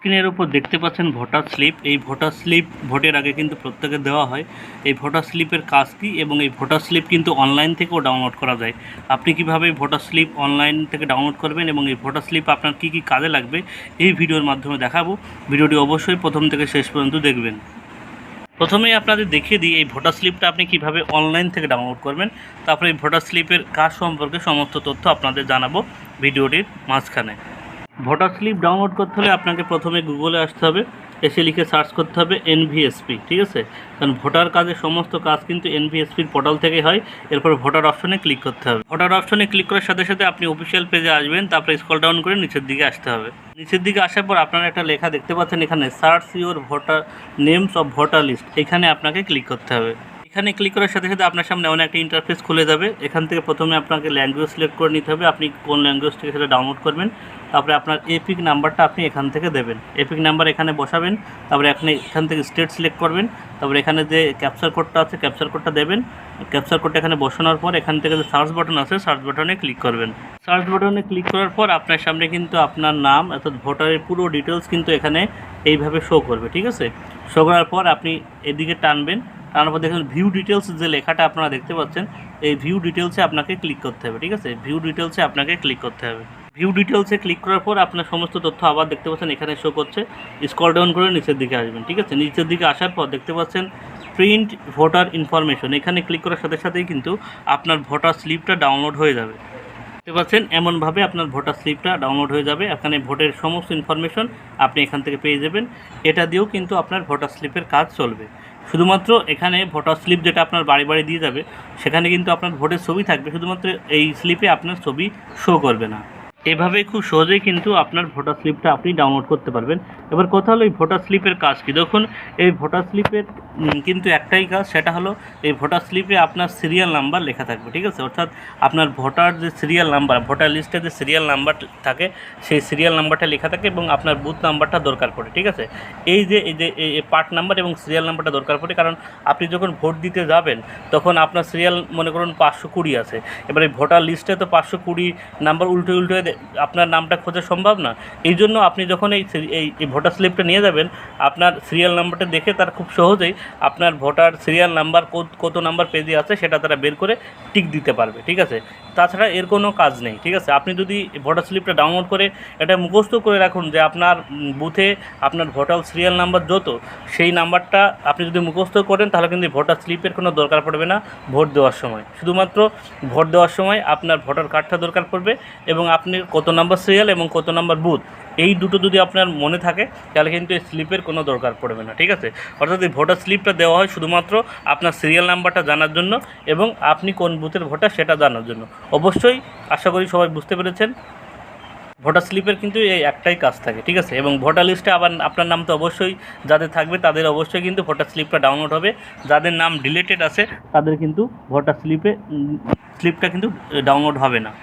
স্ক্রিনের উপর দেখতে পাচ্ছেন ভোটার স্লিপ। এই ভোটার স্লিপ ভোটের আগে কিন্তু প্রত্যেকে দেওয়া হয়। এই ভোটার স্লিপের কাজ কী এবং এই ভোটার স্লিপ কিন্তু অনলাইন থেকেও ডাউনলোড করা যায়। আপনি কীভাবে ভোটার স্লিপ অনলাইন থেকে ডাউনলোড করবেন এবং এই ভোটার স্লিপ আপনার কী কী কাজে লাগবে এই ভিডিওর মাধ্যমে দেখাবো। ভিডিওটি অবশ্যই প্রথম থেকে শেষ পর্যন্ত দেখবেন। প্রথমেই আপনাদের দেখিয়ে দিই এই ভোটার স্লিপটা আপনি কিভাবে অনলাইন থেকে ডাউনলোড করবেন। তারপরে এই ভোটার স্লিপের কাজ সম্পর্কে সমস্ত তথ্য আপনাদের জানাবো ভিডিওটির মাঝখানে। ভোটার স্লিপ ডাউনলোড করতে হলে আপনাকে প্রথমে গুগলে আসতে হবে, এসে লিখে সার্চ করতে হবে এনভিএসপি, ঠিক আছে? কারণ ভোটার কাজের সমস্ত কাজ কিন্তু এনভিএসপির পোর্টাল থেকে হয়। এরপর ভোটার অপশনে ক্লিক করতে হবে। ভোটার অপশনে ক্লিক করার সাথে সাথে আপনি অফিসিয়াল পেজে আসবেন। তারপরে স্ক্রল ডাউন করে নিচের দিকে আসতে হবে। নিচের দিকে আসার পর আপনারা একটা লেখা দেখতে পাচ্ছেন, এখানে search your voter names of voter list, এখানে আপনাকে ক্লিক করতে হবে। এখানে ক্লিক করার সাথে সাথে আপনার সামনে অনেক একটা ইন্টারফেস খুলে যাবে। এখান থেকে প্রথমে আপনাকে ল্যাঙ্গুয়েজ সিলেক্ট করে নিতে হবে, আপনি কোন ল্যাঙ্গুয়েজ থেকে সেটা ডাউনলোড করবেন। তারপরে আপনার এপিক নাম্বারটা আপনি এখান থেকে দেবেন, এপিক নাম্বার এখানে বসাবেন। তারপরে এখান থেকে স্টেট সিলেক্ট করবেন। তারপরে এখানে যে ক্যাপচার কোডটা আছে ক্যাপচার কোডটা দেবেন। ক্যাপচার কোডটা এখানে বসানোর পর এখান থেকে যে সার্চ বাটন আছে সার্চ বাটনে ক্লিক করবেন। সার্চ বাটনে ক্লিক করার পর আপনার সামনে কিন্তু আপনার নাম অর্থাৎ ভোটারের পুরো ডিটেলস কিন্তু এখানে এইভাবে শো করবে, ঠিক আছে? শো করার পর আপনি এদিকে টানবেন। তারপর দেখুন ভিউ ডিটেলস যে লেখাটা আপনারা দেখতে পাচ্ছেন, এই ভিউ ডিটেলসে আপনাকে ক্লিক করতে হবে, ঠিক আছে? ভিউ ডিটেলসে আপনাকে ক্লিক করতে হবে। ভিউ ডিটেলসে ক্লিক করার পর আপনার সমস্ত তথ্য আবার দেখতে পাচ্ছেন এখানে শো করছে। স্ক্রল ডাউন করে নিচের দিকে আসবেন, ঠিক আছে? নিচের দিকে আসার পর দেখতে পাচ্ছেন প্রিন্ট ভোটার ইনফরমেশন, এখানে ক্লিক করার সাথে সাথেই কিন্তু আপনার ভোটার স্লিপটা ডাউনলোড হয়ে যাবে। দেখতে পাচ্ছেন এমনভাবে আপনার ভোটার স্লিপটা ডাউনলোড হয়ে যাবে। এখানে ভোটের সমস্ত ইনফরমেশন আপনি এখান থেকে পেয়ে যাবেন। এটা দিয়েও কিন্তু আপনার ভোটার স্লিপের কাজ চলবে। শুধুমাত্র এখানে ভোটার স্লিপ যেটা আপনার বাড়ি বাড়ি দিয়ে যাবে, সেখানে কিন্তু আপনার ভোটের ছবি থাকবে, শুধুমাত্র এই স্লিপে আপনার ছবি শো করবে না। এভাবে খুব সহজেই কিন্তু আপনার ভোটার স্লিপটা আপনি ডাউনলোড করতে পারবেন। এবার কথা হলো এই ভোটার স্লিপের কাজ কী। দেখুন এই ভোটার স্লিপের কিন্তু একটাই কাজ, সেটা হলো এই ভোটার স্লিপে আপনার সিরিয়াল নাম্বার লেখা থাকবে, ঠিক আছে? অর্থাৎ আপনার ভোটার যে সিরিয়াল নাম্বার, ভোটার লিস্টে যে সিরিয়াল নাম্বার থাকে সেই সিরিয়াল নাম্বারটা লেখা থাকে এবং আপনার বুথ নাম্বারটা দরকার পড়ে, ঠিক আছে? এই যে পার্ট নাম্বার এবং সিরিয়াল নাম্বারটা দরকার পড়ে, কারণ আপনি যখন ভোট দিতে যাবেন তখন আপনার সিরিয়াল মনে করুন 520 আছে। এবার এই ভোটার লিস্টে তো 520 নাম্বার উল্টে আপনার নামটা খোঁজা সম্ভব না। এই জন্য আপনি যখন এই ভোটার স্লিপটা নিয়ে যাবেন, আপনার সিরিয়াল নাম্বারটা দেখে তার খুব সহজেই আপনার ভোটার সিরিয়াল নাম্বার কত নাম্বার পেজে আছে সেটা তারা বের করে টিক দিতে পারবে, ঠিক আছে? তাছাড়া এর কোনো কাজ নেই, ঠিক আছে? আপনি যদি ভোটার স্লিপটা ডাউনলোড করে এটা মুখস্থ করে রাখুন যে আপনার বুথে আপনার ভোটার সিরিয়াল নাম্বার যত, সেই নাম্বারটা আপনি যদি মুখস্থ করেন তাহলে কিন্তু ভোটার স্লিপের কোনো দরকার পড়বে না ভোট দেওয়ার সময়। শুধুমাত্র ভোট দেওয়ার সময় আপনার ভোটার কার্ডটা দরকার পড়বে এবং আপনি কত নাম্বার সিরিয়াল এবং কত নাম্বার বুথ, এই দুটো যদি আপনার মনে থাকে তাহলে কিন্তু এই স্লিপের কোনো দরকার পড়বে না, ঠিক আছে? অর্থাৎ এই ভোটার স্লিপটা দেওয়া হয় শুধুমাত্র আপনার সিরিয়াল নাম্বারটা জানার জন্য এবং আপনি কোন বুথের ভোটার সেটা জানার জন্য। অবশ্যই আশা করি সবাই বুঝতে পেরেছেন। ভোটার স্লিপের কিন্তু এই একটাই কাজ থাকে, ঠিক আছে? এবং ভোটার লিস্টে আবার আপনার নাম তো অবশ্যই যাদের থাকবে তাদের অবশ্যই কিন্তু ভোটার স্লিপটা ডাউনলোড হবে। যাদের নাম ডিলেটেড আছে তাদের কিন্তু ভোটার স্লিপটা কিন্তু ডাউনলোড হবে না।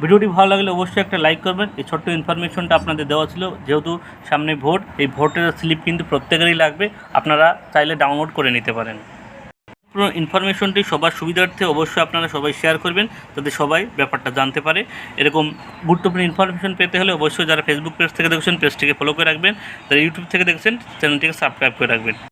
ভিডিওটি ভালো লাগলে অবশ্যই একটা লাইক করবেন। এই ছোট্ট ইনফরমেশনটা আপনাদের দেওয়া ছিল, যেহেতু সামনে ভোট, এই ভোটের স্লিপ কিন্তু প্রত্যেকেরই লাগবে, আপনারা চাইলে ডাউনলোড করে নিতে পারেন। পুরো ইনফরমেশনটি সবার সুবিধার্থে অবশ্যই আপনারা সবাই শেয়ার করবেন, যাতে সবাই ব্যাপারটা জানতে পারে। এরকম গুরুত্বপূর্ণ ইনফরমেশন পেতে হলে অবশ্যই যারা ফেসবুক পেজ থেকে দেখছেন পেজটিকে ফলো করে রাখবেন, যারা ইউটিউব থেকে দেখছেন চ্যানেলটিকে সাবস্ক্রাইব করে রাখবেন।